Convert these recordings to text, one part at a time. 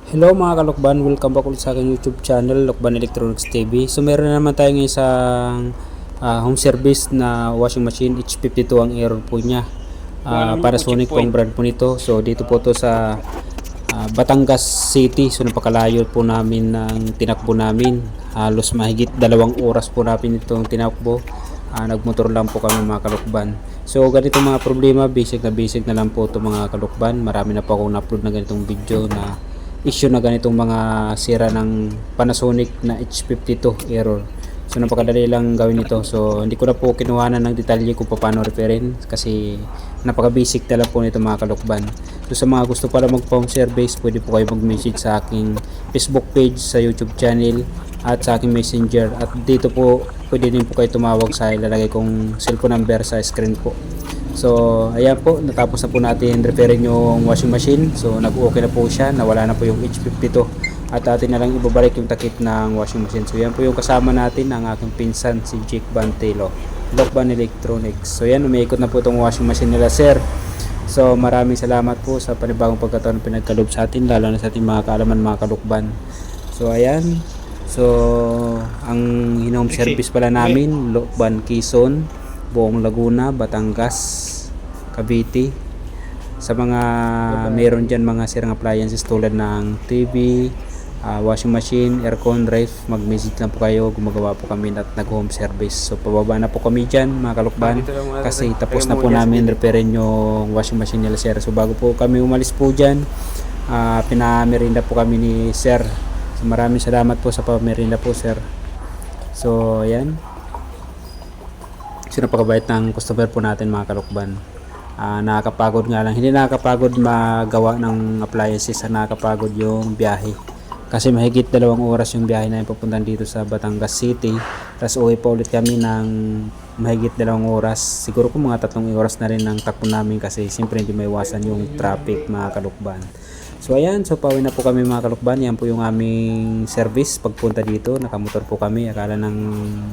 Hello mga kalokban, welcome back ulit sa aking YouTube channel, Lokban Electronics TV. So meron na naman tayo ngayon isang home service na washing machine. H52 ang error po niya. Panasonic po ang brand po nito. So dito po to sa Batangas City. So napakalayo po namin ng tinakbo namin. Halos mahigit 2 oras po namin itong tinakbo. Nagmotor lang po kami mga kalokban. So ganito mga problema, basic na lang po ito mga kalokban. Marami na po akong na-upload na ganitong video na issue na ganitong mga sira ng Panasonic na H52 error. So napakadali lang gawin ito. So hindi ko na po kinuhanan ng detalye kung paano repairin kasi napaka-basic na lang po nito mga kalokban. So sa mga gusto pala mag-home service, pwede po kayo mag-message sa aking Facebook page, sa YouTube channel at sa aking Messenger. At dito po pwede din po kayo tumawag sa ilalagay kong cellphone number sa screen po. So ayan po, natapos na po natin repairin yung washing machine. So nag-okay na po siya, nawala na po yung H52 at atin na lang ibabalik yung takip ng washing machine. So yan po yung kasama natin, ang aking pinsan si Jake Bantelo, Lokban Electronics. So yan, umiikot na po itong washing machine nila sir. So maraming salamat po sa panibagong pagkataon na pinagkalob sa atin, lalo na sa ating mga kaalaman mga kalukban. So ayan, so ang home service pala namin, Lokban Quezon, Buong Laguna, Batangas, Cavite. Sa mga meron dyan mga sirang appliances tulad ng TV, washing machine, aircon, ref, mag-message lang po kayo, gumagawa po kami at nag-home service. So pababa na po kami dyan mga kalukban kasi tapos na po namin repairin yung washing machine nila sir. So bago po kami umalis po dyan, pinamerinda po kami ni sir. So maraming salamat po sa pamerinda po sir. So ayan, so napakabait ng customer po natin mga kalukban. Nakakapagod nga lang, hindi nakakapagod magawa ng appliances, nakakapagod yung biyahe kasi mahigit 2 oras yung biyahe na papunta dito sa Batangas City, tapos uwi pa ulit kami ng mahigit 2 oras, siguro kung mga 3 oras na rin ng takbo namin kasi siyempre hindi maiwasan yung traffic mga kalukban. So ayan, so pauwi na po kami mga kalukban. Yan po yung aming service pagpunta dito, nakamotor po kami, akala ng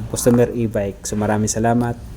customer e-bike. So maraming salamat.